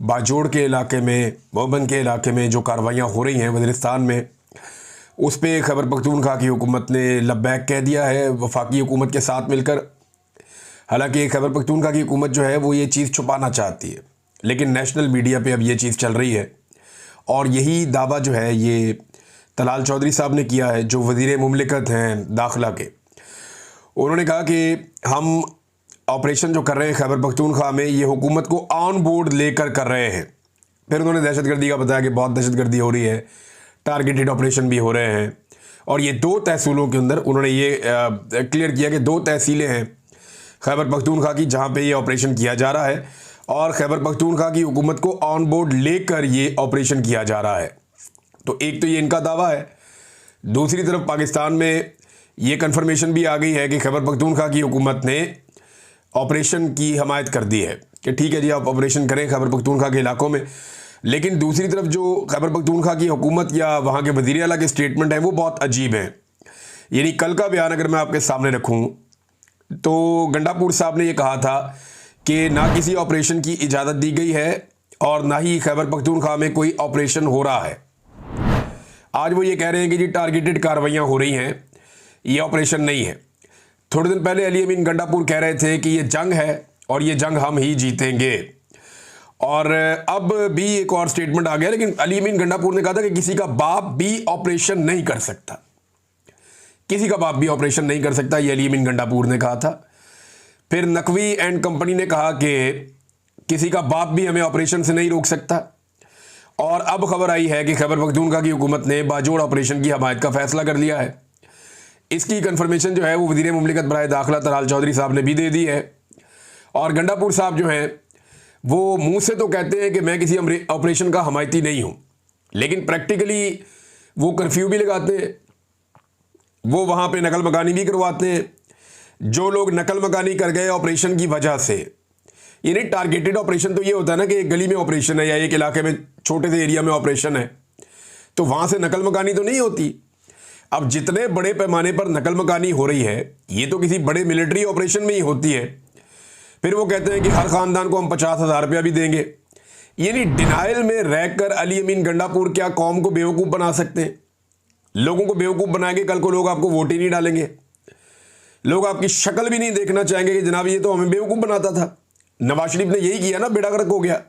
बाजोड़ के इलाके में, मोहबंद के इलाके में जो कार्रवाइयाँ हो रही हैं वज़ीरिस्तान में, उस पर खैबर पख्तूनख्वा की हुकूमत ने लब्बैक कह दिया है वफाकी हुकूमत के साथ मिलकर। हालांकि खैबर पख्तूनख्वा की हुकूमत जो है वो ये चीज़ छुपाना चाहती है, लेकिन नेशनल मीडिया पे अब ये चीज़ चल रही है। और यही दावा जो है ये तलाल चौधरी साहब ने किया है, जो वज़ीर मुमलिकत हैं दाखिला के। उन्होंने कहा कि हम ऑपरेशन जो कर रहे हैं खैबर पख्तूनख्वा में, ये हुकूमत को ऑन बोर्ड लेकर कर रहे हैं। फिर उन्होंने दहशतगर्दी का बताया कि बहुत दहशतगर्दी हो रही है, टारगेटेड ऑपरेशन भी हो रहे हैं। और ये 2 तहसीलों के अंदर उन्होंने ये क्लियर किया कि 2 तहसीलें हैं खैबर पख्तूनख्वा की जहाँ पे ये ऑपरेशन किया जा रहा है, और खैबर पख्तूनख्वा की हुकूमत को ऑन बोर्ड लेकर ये ऑपरेशन किया जा रहा है। तो एक तो ये इनका दावा है। दूसरी तरफ पाकिस्तान में ये कन्फर्मेशन भी आ गई है कि खैबर पख्तूनख्वा की हुकूमत ने ऑपरेशन की हमायत कर दी है कि ठीक है जी, आप ऑपरेशन करें खैबर पख्तूनख्वा के इलाकों में। लेकिन दूसरी तरफ जो खैबर पख्तूनख्वा की हुकूमत या वहाँ के वज़ीर आला के स्टेटमेंट है वो बहुत अजीब हैं। यानी कल का बयान अगर मैं आपके सामने रखूँ तो गंडापुर साहब ने ये कहा था कि ना किसी ऑपरेशन की इजाज़त दी गई है और ना ही खैबर पख्तूनख्वा में कोई ऑपरेशन हो रहा है। आज वो ये कह रहे हैं कि जी टारगेटेड कार्रवाइयाँ हो रही हैं, ये ऑपरेशन नहीं है। थोड़े दिन पहले अली अमीन गंडापुर कह रहे थे कि ये जंग है और ये जंग हम ही जीतेंगे। और अब भी एक और स्टेटमेंट आ गया, लेकिन अली अमीन गंडापुर ने कहा था कि किसी का बाप भी ऑपरेशन नहीं कर सकता, किसी का बाप भी ऑपरेशन नहीं कर सकता, ये अली अमीन गंडापुर ने कहा था। फिर नकवी एंड कंपनी ने कहा कि किसी का बाप भी हमें ऑपरेशन से नहीं रोक सकता। और अब खबर आई है कि खैबर पख्तूनख्वा की हुकूमत ने बाजोड़ ऑपरेशन की हमायत का फैसला कर लिया है। इसकी कंफर्मेशन जो है वो वज़ीर मुमलिकत बराए दाखिला तलाल चौधरी साहब ने भी दे दी है। और गंडापुर साहब जो हैं वो मुंह से तो कहते हैं कि मैं किसी ऑपरेशन का हमायती नहीं हूं, लेकिन प्रैक्टिकली वो कर्फ्यू भी लगाते हैं, वो वहां पे नकल मकानी भी करवाते हैं। जो लोग नकल मकानी कर गए ऑपरेशन की वजह से, यानी टारगेटेड ऑपरेशन तो ये होता है ना कि एक गली में ऑपरेशन है या एक इलाके में छोटे से एरिया में ऑपरेशन है, तो वहां से नकल मकानी तो नहीं होती। अब जितने बड़े पैमाने पर नकल मकानी हो रही है, ये तो किसी बड़े मिलिट्री ऑपरेशन में ही होती है। फिर वो कहते हैं कि हर खानदान को हम 50,000 रुपया भी देंगे। यानी डिनाइल में रहकर अली अमीन गंडापुर क्या कौम को बेवकूफ़ बना सकते हैं? लोगों को बेवकूफ़ बनाएंगे, कल को लोग आपको वोट ही नहीं डालेंगे, लोग आपकी शक्ल भी नहीं देखना चाहेंगे कि जनाब ये तो हमें बेवकूफ़ बनाता था। नवाज शरीफ ने यही किया ना, बेड़ा गर्क हो गया।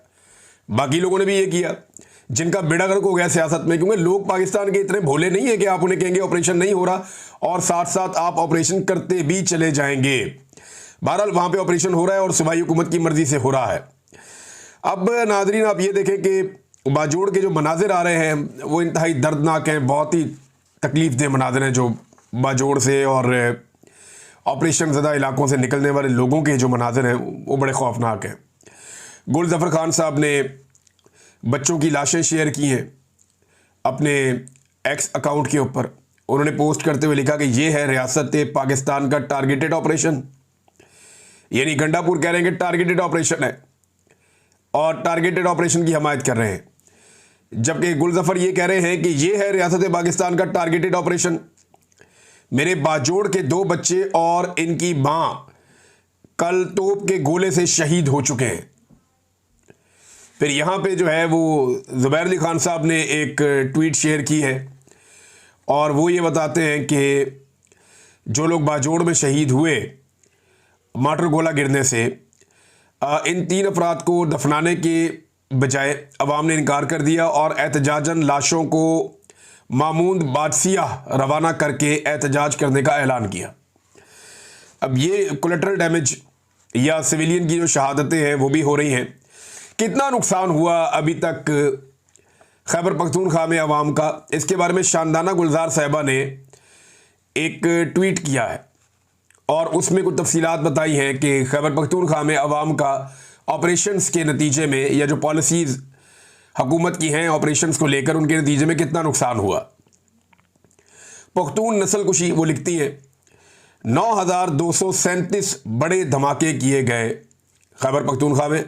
बाकी लोगों ने भी ये किया जिनका बेड़ा गर्क हो गया सियासत में, क्योंकि लोग पाकिस्तान के इतने भोले नहीं है कि आप उन्हें कहेंगे ऑपरेशन नहीं हो रहा और साथ साथ आप ऑपरेशन करते भी चले जाएंगे। बहरहाल वहां पे ऑपरेशन हो रहा है और सूबाई हुकूमत की मर्जी से हो रहा है। अब नाजरीन आप ये देखें कि बाजोड़ के जो मनाजिर आ रहे हैं वो इंतहाई दर्दनाक हैं, बहुत ही तकलीफ दह मनाजिर हैं जो बाजोड़ से और ऑपरेशन ज़दा इलाकों से निकलने वाले लोगों के जो मनाजिर हैं वो बड़े खौफनाक हैं। गुल ज़फ़र खान साहब ने बच्चों की लाशें शेयर की हैं अपने एक्स अकाउंट के ऊपर। उन्होंने पोस्ट करते हुए लिखा कि ये है रियासत पाकिस्तान का टारगेटेड ऑपरेशन। यानी गंडापुर कह रहे हैं कि टारगेटेड ऑपरेशन है और टारगेटेड ऑपरेशन की हमायत कर रहे हैं, जबकि गुल ज़फ़र ये कह रहे हैं कि ये है रियासत पाकिस्तान का टारगेटेड ऑपरेशन। मेरे बाजोड़ के 2 बच्चे और इनकी मां कल तोप के गोले से शहीद हो चुके हैं। फिर यहाँ पे जो है वो ज़ुबैर अली खान साहब ने एक ट्वीट शेयर की है और वो ये बताते हैं कि जो लोग बाजोड़ में शहीद हुए मार्टर गोला गिरने से, इन 3 अफराद को दफनाने के बजाय अवाम ने इनकार कर दिया और एहतजाजन लाशों को मामूद बादशियाह रवाना करके एहतजाज करने का ऐलान किया। अब ये कोलेटरल डैमेज या सिविलियन की जो शहादतें हैं वो भी हो रही हैं। कितना नुकसान हुआ अभी तक खैबर पख्तूनख्वा में अवाम का, इसके बारे में शानदाना गुलजार साहिबा ने एक ट्वीट किया है और उसमें कुछ तफसीलात बताई हैं कि खैबर पख्तूनख्वा में अवाम का ऑपरेशंस के नतीजे में या जो पॉलिसीज़ हुकूमत की हैं ऑपरेशंस को लेकर, उनके नतीजे में कितना नुकसान हुआ। पख्तून नस्ल कुशी वो लिखती हैं 9,237 बड़े धमाके किए गए खैबर पख्तूनख्वा में।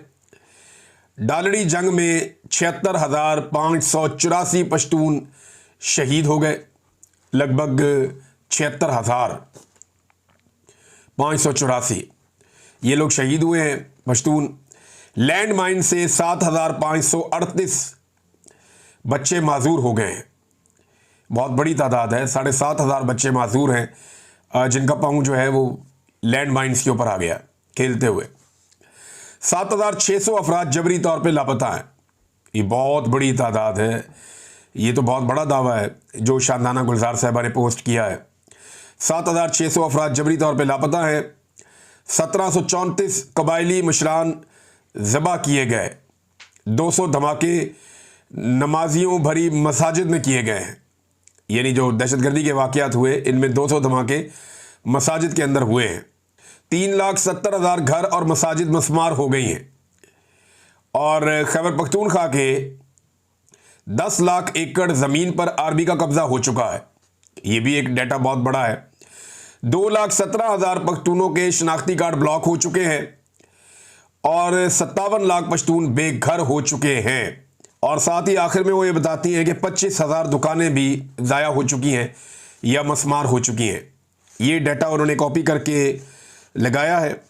डालड़ी जंग में 76,584 पश्तून शहीद हो गए, लगभग 76,584 ये लोग शहीद हुए हैं पश्तून। लैंड माइन से 7,538 बच्चे माजूर हो गए हैं। बहुत बड़ी तादाद है, 7,500 बच्चे माजूर हैं जिनका पाँव जो है वो लैंड माइन्स के ऊपर आ गया खेलते हुए। 7,600 अफराद जबरी तौर पे लापता हैं। ये बहुत बड़ी तादाद है। ये तो बहुत बड़ा दावा है जो शांदाना गुलजार साहिबा ने पोस्ट किया है। 7,600 अफराद जबरी तौर पे लापता हैं। 1734 कबायली मुशरान ज़बा किए गए। 200 धमाके नमाजियों भरी मसाजिद में किए गए हैं। यानी जो दहशतगर्दी के वाक़यात हुए इनमें 200 धमाके मसाजिद के अंदर हुए हैं। 3,70,000 घर और मसाजिद मस्मार हो गई हैं। और खैबर पख्तूनख्वा के 10 लाख एकड़ ज़मीन पर आर्मी का कब्ज़ा हो चुका है। ये भी एक डाटा बहुत बड़ा है। 2,17,000 पख्तूनों के शनाख्ती कार्ड ब्लॉक हो चुके हैं और 57 लाख पश्तून बेघर हो चुके हैं। और साथ ही आखिर में वो ये बताती हैं कि 25,000 दुकानें भी ज़ाया हो चुकी हैं या मस्मार हो चुकी हैं। ये डाटा उन्होंने कॉपी करके लगाया है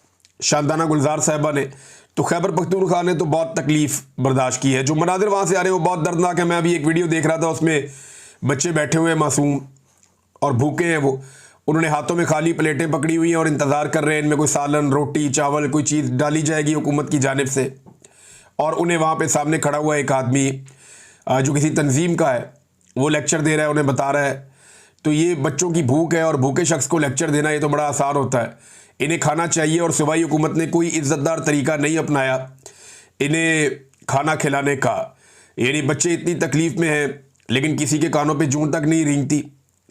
शांदाना गुलजार साहिबा ने। तो खैबर पख्तूनख्वा ने तो बहुत तकलीफ़ बर्दाश्त की है। जो मनाजिर वहाँ से आ रहे हैं वो बहुत दर्दनाक है। मैं अभी एक वीडियो देख रहा था, उसमें बच्चे बैठे हुए हैं मासूम और भूखे हैं। वो उन्होंने हाथों में खाली प्लेटें पकड़ी हुई हैं और इंतज़ार कर रहे हैं इनमें कोई सालन, रोटी, चावल, कोई चीज़ डाली जाएगी हुकूमत की जानिब से। और उन्हें वहाँ पे सामने खड़ा हुआ एक आदमी जो किसी तंजीम का है वो लेक्चर दे रहा है, उन्हें बता रहा है। तो ये बच्चों की भूख है और भूखे शख्स को लेक्चर देना ये तो बड़ा आसान होता है। इन्हें खाना चाहिए और सूबाई हुकूमत ने कोई इज़्ज़तदार तरीका नहीं अपनाया इन्हें खाना खिलाने का। यानी बच्चे इतनी तकलीफ़ में हैं लेकिन किसी के कानों पे जूं तक नहीं रेंगती,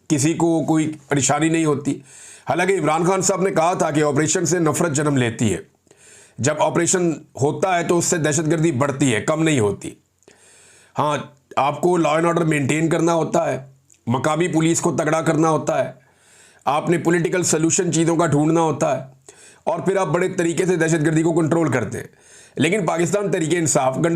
किसी को कोई परेशानी नहीं होती। हालांकि इमरान खान साहब ने कहा था कि ऑपरेशन से नफ़रत जन्म लेती है। जब ऑपरेशन होता है तो उससे दहशतगर्दी बढ़ती है, कम नहीं होती। हाँ, आपको लॉ एंड ऑर्डर मेंटेन करना होता है, मकामी पुलिस को तगड़ा करना होता है, आपने पॉलिटिकल सलूशन चीज़ों का ढूंढना होता है और फिर आप बड़े तरीके से दहशतगर्दी को कंट्रोल करते हैं। लेकिन पाकिस्तान तरीके इंसाफ गंडा